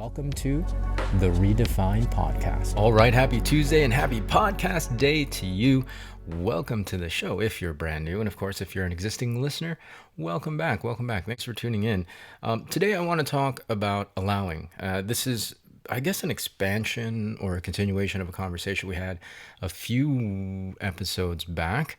Welcome to the Redefine Podcast. All right, happy Tuesday and happy podcast day to you. Welcome to the show if you're brand new. And of course, if you're an existing listener, welcome back. Welcome back. Thanks for tuning in. Today, I want to talk about allowing. This is, I guess, an expansion or a continuation of a conversation we had a few episodes back,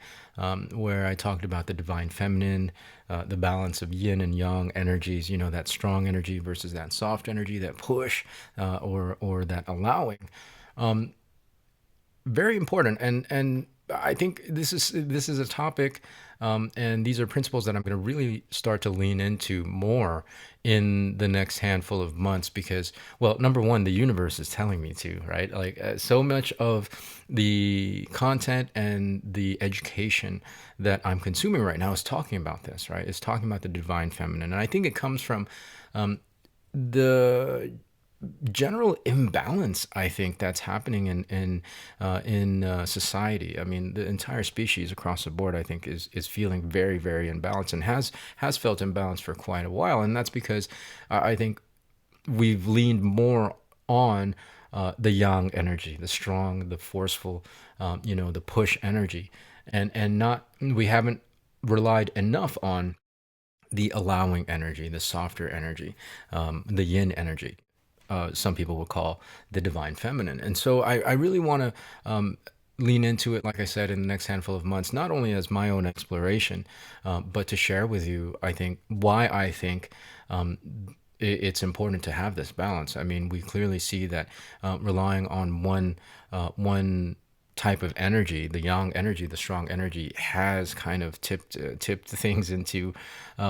where I talked about the divine feminine, the balance of yin and yang energies, that strong energy versus that soft energy, that push, or that allowing. Very important, and I think this is a topic, and these are principles that I'm going to really start to lean into more in the next handful of months because, well, number one, the universe is telling me to, right? Like so much of the content and the education that I'm consuming right now is talking about this, right? It's talking about the divine feminine, and I think it comes from the general imbalance I think that's happening in society. I mean, the entire species across the board I think is feeling very, very imbalanced and has felt imbalanced for quite a while, and that's because I think we've leaned more on the yang energy, the strong, the forceful, the push energy, and not we haven't relied enough on the allowing energy, the softer energy, the yin energy. Some people would call the divine feminine. And so I really want to lean into it, like I said, in the next handful of months, not only as my own exploration, but to share with you, I think, why I think it's important to have this balance. I mean, we clearly see that relying on one type of energy, the yang energy, the strong energy, has kind of tipped things into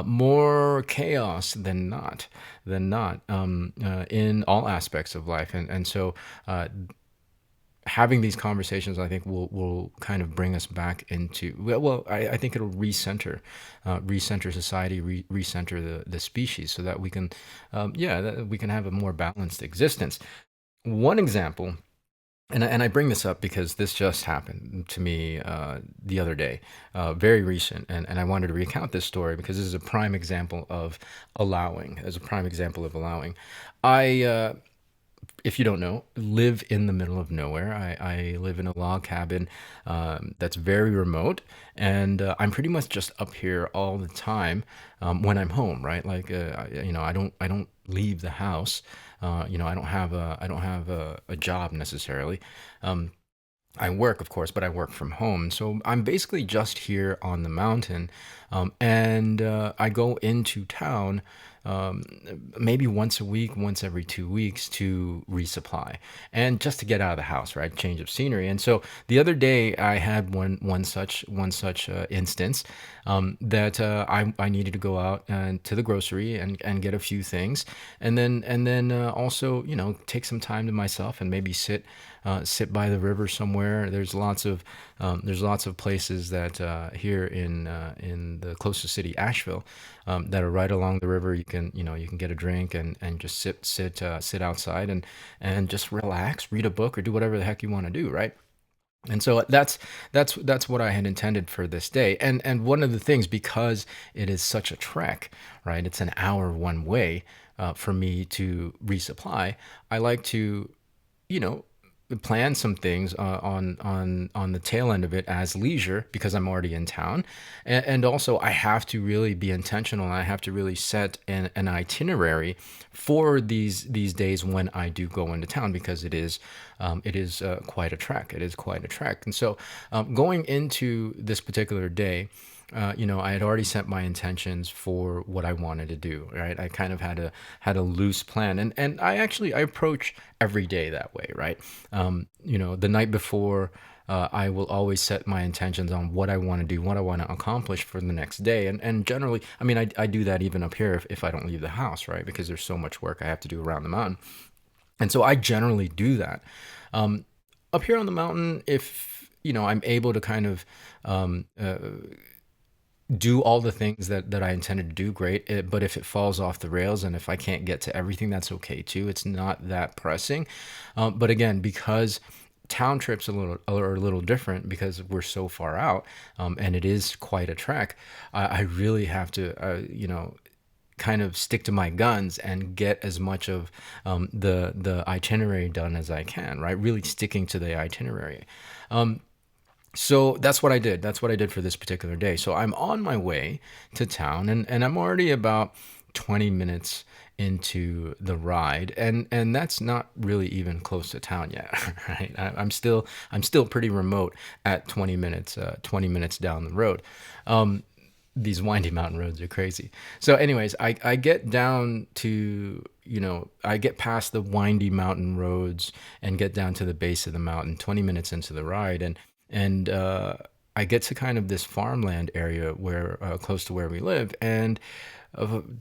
more chaos than not in all aspects of life, and so having these conversations, I think, will kind of bring us back into I think it'll recenter society, recenter the species, so that we can that we can have a more balanced existence. One example. And I bring this up because this just happened to me the other day, very recent, and I wanted to recount this story because this is a prime example of allowing. I, if you don't know, live in the middle of nowhere. I live in a log cabin that's very remote, and I'm pretty much just up here all the time when I'm home, right? Like, I don't leave the house. I don't have a job necessarily. I work, of course, but I work from home. So I'm basically just here on the mountain, and I go into town maybe once a week, once every 2 weeks to resupply and just to get out of the house, right? Change of scenery. And so the other day I had one such instance that I needed to go out to the grocery and get a few things, and then also take some time to myself and maybe sit by the river somewhere. There's lots of places that here in the closest city, Asheville, that are right along the river. You can get a drink and just sit outside and just relax, read a book, or do whatever the heck you want to do, right? And so that's what I had intended for this day. And one of the things, because it is such a trek, right? It's an hour one way for me to resupply. I like to, plan some things on the tail end of it as leisure because I'm already in town, and also I have to really be intentional. I have to really set an itinerary for these days when I do go into town, because it is quite a trek. It is quite a trek, and so going into this particular day. I had already set my intentions for what I wanted to do, right? I kind of had a loose plan, and I approach every day that way, right? The night before, I will always set my intentions on what I want to do, what I want to accomplish for the next day, and generally, I mean, I do that even up here if I don't leave the house, right? Because there's so much work I have to do around the mountain, and so I generally do that. Up here on the mountain, if I'm able to kind of do all the things that I intended to do, great. But if it falls off the rails and if I can't get to everything, that's okay too. It's not that pressing. But again, because town trips are a little different because we're so far out, and it is quite a trek. I really have to, kind of stick to my guns and get as much of the itinerary done as I can, right? Really sticking to the itinerary. So that's what I did. That's what I did for this particular day. So I'm on my way to town, and I'm already about 20 minutes into the ride, and that's not really even close to town yet, right? I'm still pretty remote at 20 minutes, 20 minutes down the road. These windy mountain roads are crazy. So, anyways, I get down to, I get past the windy mountain roads and get down to the base of the mountain 20 minutes into the ride. And I get to kind of this farmland area where, close to where we live. And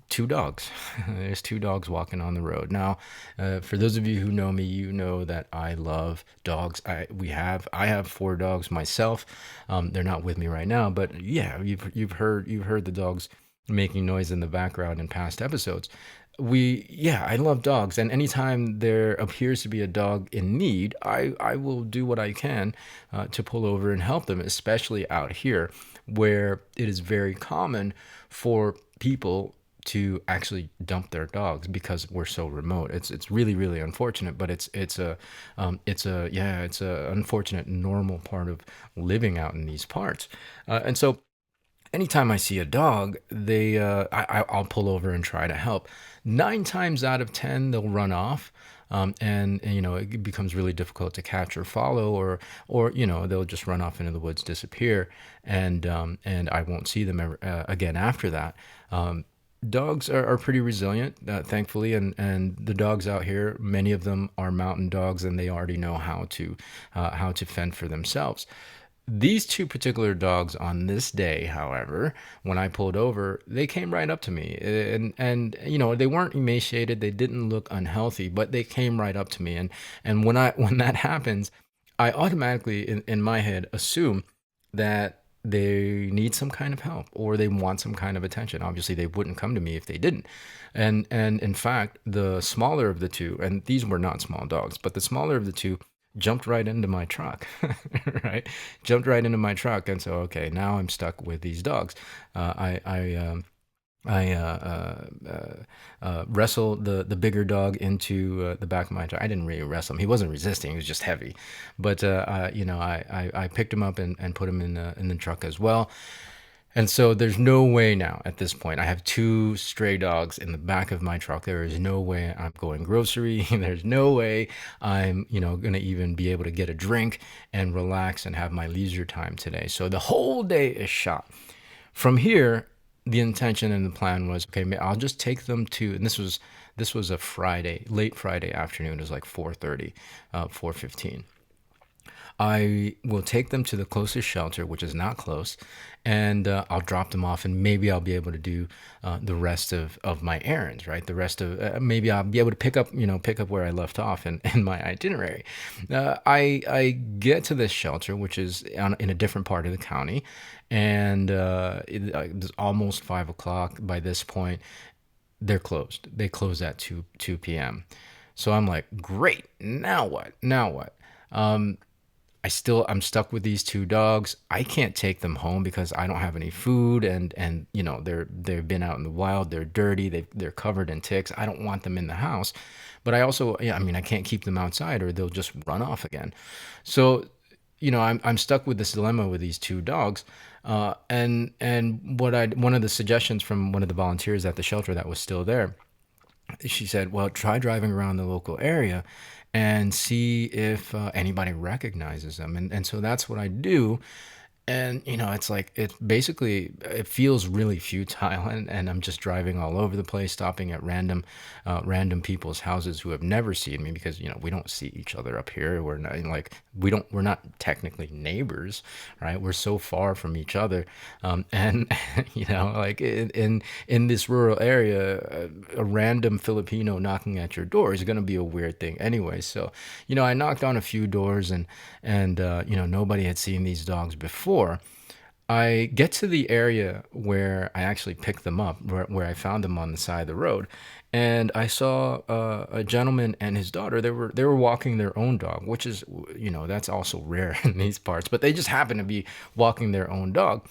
two dogs. There's two dogs walking on the road. Now, for those of you who know me, you know that I love dogs. I have four dogs myself. They're not with me right now, but yeah, you've heard the dogs making noise in the background in past episodes. I love dogs, and anytime there appears to be a dog in need, I will do what I can to pull over and help them, especially out here where it is very common for people to actually dump their dogs because we're so remote. It's really really unfortunate, but it's a unfortunate normal part of living out in these parts. And so anytime I see a dog, I'll pull over and try to help. 9 times out of 10, they'll run off. And it becomes really difficult to catch or follow, or they'll just run off into the woods, disappear, and I won't see them ever, again after that. Dogs are pretty resilient, thankfully, and the dogs out here, many of them are mountain dogs, and they already know how to fend for themselves. These two particular dogs on this day, however, when I pulled over, they came right up to me, and they weren't emaciated, they didn't look unhealthy, but they came right up to me, and when that happens, I automatically in my head assume that they need some kind of help or they want some kind of attention. Obviously, they wouldn't come to me if they didn't. And in fact, the smaller of the two, and these were not small dogs, but the smaller of the two jumped right into my truck, right? Jumped right into my truck, and so okay, now I'm stuck with these dogs. I wrestled the bigger dog into the back of my truck. I didn't really wrestle him; he wasn't resisting; he was just heavy. But I picked him up and put him in the truck as well. And so there's no way now at this point. I have two stray dogs in the back of my truck. There is no way I'm going grocery. There's no way I'm, going to even be able to get a drink and relax and have my leisure time today. So the whole day is shot. From here, the intention and the plan was, okay, I'll just take them to, and this was a Friday, late Friday afternoon. It was like 4:30, 4:15. I will take them to the closest shelter, which is not close, and I'll drop them off, and maybe I'll be able to do the rest of my errands, right? The rest of maybe I'll be able to pick up where I left off in my itinerary. I get to this shelter, which is in a different part of the county, and it's almost 5 o'clock by this point. They're closed. They close at 2 p.m. So I'm like, great. Now what? Now what? I'm stuck with these two dogs. I can't take them home because I don't have any food, and they've been out in the wild. They're dirty. They're covered in ticks. I don't want them in the house, but I also, yeah, I mean, I can't keep them outside or they'll just run off again. So I'm stuck with this dilemma with these two dogs. And one of the suggestions from one of the volunteers at the shelter that was still there, she said, well, try driving around the local area and see if anybody recognizes them. And so that's what I do. And it's like it feels really futile, and I'm just driving all over the place, stopping at random people's houses who have never seen me, because we don't see each other up here. We're not like we're not technically neighbors, right? We're so far from each other. And like in this rural area, a random Filipino knocking at your door is going to be a weird thing anyway. So I knocked on a few doors, and nobody had seen these dogs before. I get to the area where I actually picked them up, where I found them on the side of the road, and I saw a gentleman and his daughter. They were walking their own dog, which is that's also rare in these parts, but they just happened to be walking their own dog.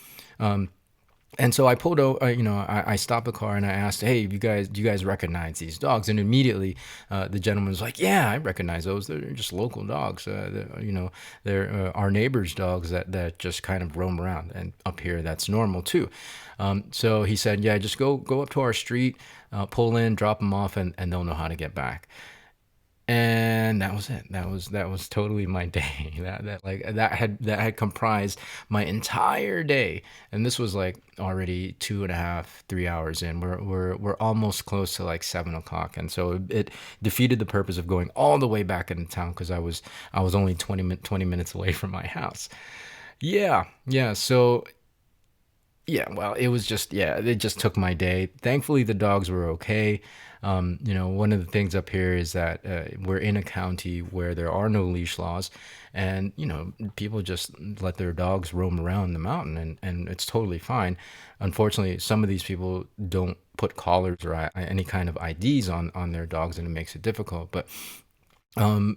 And so I pulled over, I stopped the car and I asked, "Hey, do you guys recognize these dogs?" And immediately, the gentleman was like, "Yeah, I recognize those. They're just local dogs. They're our neighbors' dogs that just kind of roam around. And up here, that's normal too." So he said, "Yeah, just go up to our street, pull in, drop them off, and they'll know how to get back." And that was it. That was totally my day. That had comprised my entire day. And this was like already 2.5, 3 hours in. We're almost close to like 7 o'clock, and so it defeated the purpose of going all the way back into town because I was only 20 minutes away from my house. Yeah, yeah. So yeah, well, it was just, yeah, it just took my day. Thankfully, the dogs were okay. One of the things up here is that we're in a county where there are no leash laws, and people just let their dogs roam around the mountain, and it's totally fine. Unfortunately, some of these people don't put collars or any kind of IDs on their dogs, and it makes it difficult. But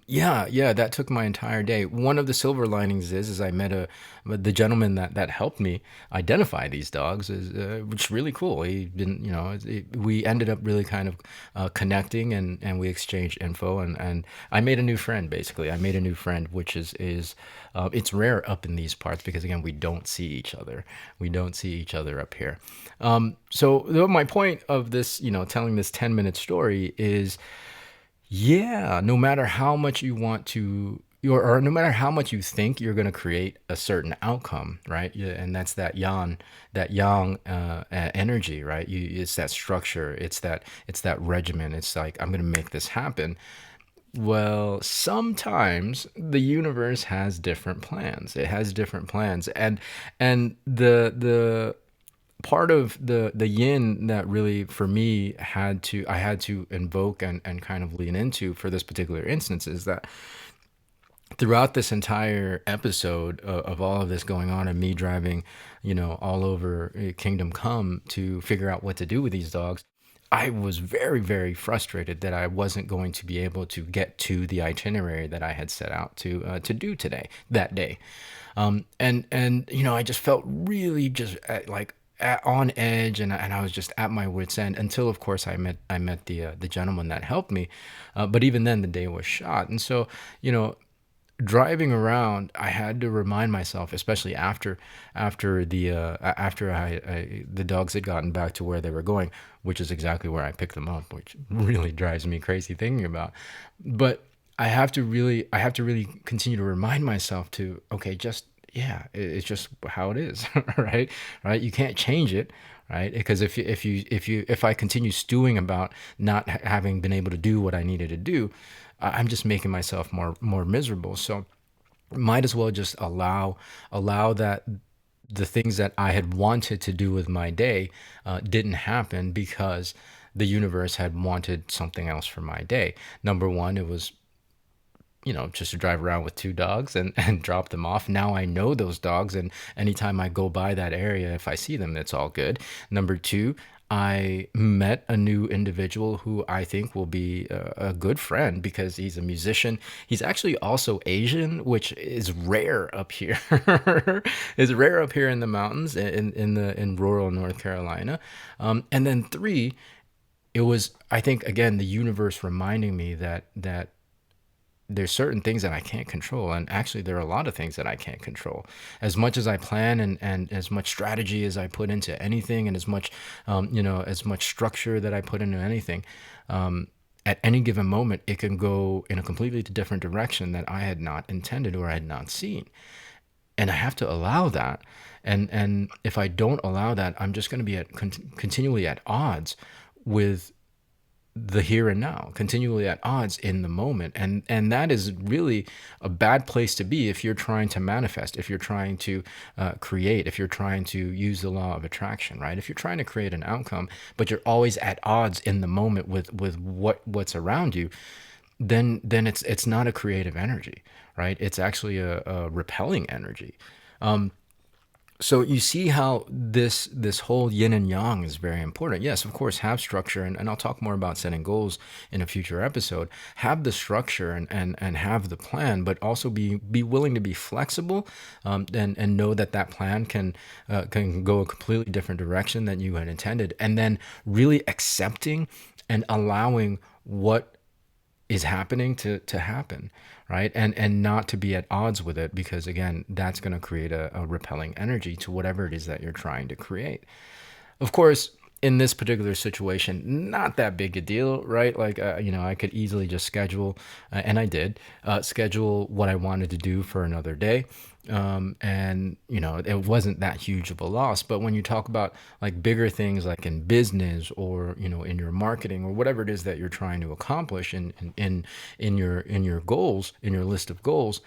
yeah, yeah, that took my entire day. One of the silver linings is I met the gentleman that helped me identify these dogs, which is really cool. He didn't, we ended up really kind of connecting, and we exchanged info, and I made a new friend. Basically, I made a new friend, which is it's rare up in these parts because again we don't see each other. We don't see each other up here. So my point of this, telling this 10-minute story is, yeah, no matter how much you want to, or no matter how much you think you're going to create a certain outcome, right? Yeah, and that's that yang energy, right? It's that structure, it's that regimen. It's like I'm going to make this happen. Well, sometimes the universe has different plans. It has different plans, and the part of the yin that really for me I had to invoke and kind of lean into for this particular instance is that throughout this entire episode of all of this going on and me driving, all over Kingdom Come to figure out what to do with these dogs, I was very, very frustrated that I wasn't going to be able to get to the itinerary that I had set out to do that day. And I just felt really just on edge, and I was just at my wits end until of course I met the gentleman that helped me, but even then the day was shot. And so you know driving around, I had to remind myself, especially after the dogs had gotten back to where they were going, which is exactly where I picked them up, which really drives me crazy thinking about. But I have to really continue to remind myself to, okay, just, yeah, it's just how it is, right? Right? You can't change it, right? Because if I continue stewing about not having been able to do what I needed to do, I'm just making myself more miserable. So might as well just allow that the things that I had wanted to do with my day didn't happen because the universe had wanted something else for my day. Number one, it was just to drive around with two dogs and drop them off. Now I know those dogs, and anytime I go by that area, if I see them, it's all good. Number two, I met a new individual who I think will be a good friend because he's a musician. He's actually also Asian, which is rare up here. Is rare up here in the mountains in rural North Carolina. And then three, it was, I think, again, the universe reminding me that there's certain things that I can't control. And actually, there are a lot of things that I can't control. As much as I plan and as much strategy as I put into anything, and as much structure that I put into anything, at any given moment, it can go in a completely different direction that I had not intended or I had not seen. And I have to allow that. And if I don't allow that, I'm just going to be continually at odds with the here and now, continually at odds in the moment. And that is really a bad place to be if you're trying to manifest, if you're trying to create, if you're trying to use the law of attraction, right? If you're trying to create an outcome but you're always at odds in the moment with what's around you, then it's not a creative energy, right? It's actually a repelling energy. So you see how this whole yin and yang is very important. Yes, of course, have structure, and I'll talk more about setting goals in a future episode. Have the structure and have the plan, but also be willing to be flexible, and know that that plan can go a completely different direction than you had intended, and then really accepting and allowing what is happening to happen, right? And not to be at odds with it, because again, that's going to create a repelling energy to whatever it is that you're trying to create. Of course, in this particular situation, not that big a deal, right? Like, I could easily just schedule, and I did schedule what I wanted to do for another day. And, it wasn't that huge of a loss. But when you talk about like bigger things, like in business or, in your marketing or whatever it is that you're trying to accomplish in your goals, in your list of goals,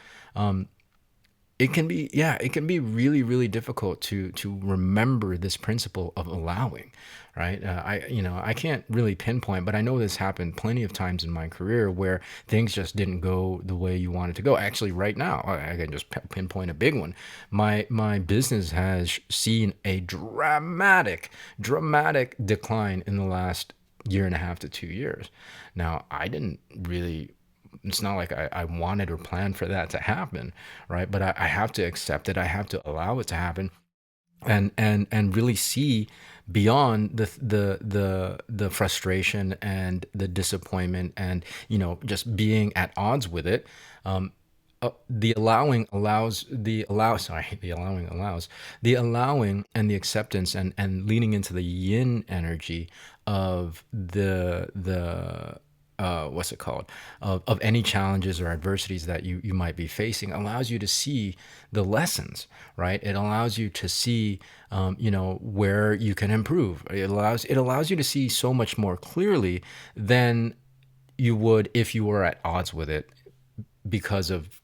it can be really really difficult to remember this principle of allowing, right? I can't really pinpoint, but I know this happened plenty of times in my career where things just didn't go the way you wanted to go. Actually, right now I can just pinpoint a big one. My business has seen a dramatic decline in the last year and a half to 2 years. Now, I didn't really, it's not like I wanted or planned for that to happen, right? But I have to accept it. I have to allow it to happen, and really see beyond the frustration and the disappointment, and just being at odds with it. The allowing allows the allow sorry the allowing allows the allowing and the acceptance, and leaning into the yin energy of the what's it called, of any challenges or adversities that you might be facing, allows you to see the lessons, right? It allows you to see where you can improve. It allows you to see so much more clearly than you would if you were at odds with it, because of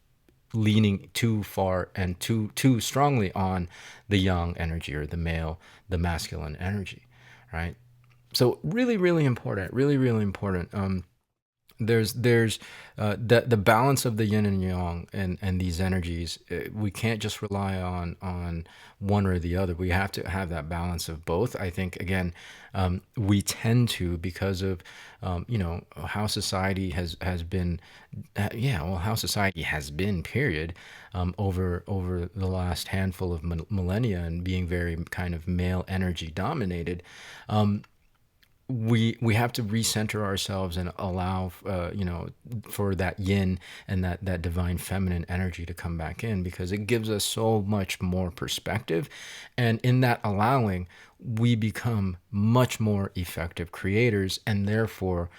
leaning too far and too strongly on the yang energy, or the masculine energy, right? So really really important, really really important. There's the balance of the yin and yang, and these energies. We can't just rely on one or the other. We have to have that balance of both. I think, again, we tend to, because of how society has been, yeah, well, how society has been, period, over the last handful of millennia, and being very kind of male energy dominated. We have to recenter ourselves and allow, for that yin and that divine feminine energy to come back in, because it gives us so much more perspective, and in that allowing, we become much more effective creators, and therefore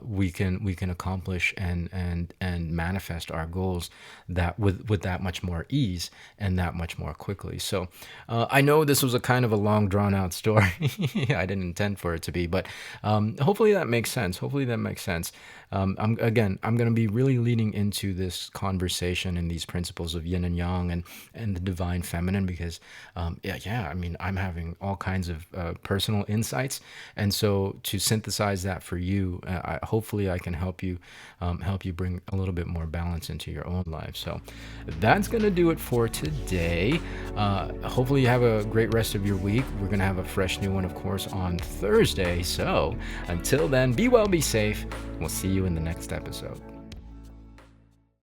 we can accomplish and manifest our goals, that with that much more ease and that much more quickly. So I know this was a kind of a long drawn out story. I didn't intend for it to be, but hopefully that makes sense. Hopefully that makes sense. I'm going to be really leaning into this conversation and these principles of yin and yang, and the divine feminine, because I mean, I'm having all kinds of personal insights, and so to synthesize that for you, hopefully I can help you bring a little bit more balance into your own life. So that's going to do it for today. Hopefully you have a great rest of your week. We're going to have a fresh new one, of course, on Thursday. So until then, be well, be safe. We'll see you in the next episode.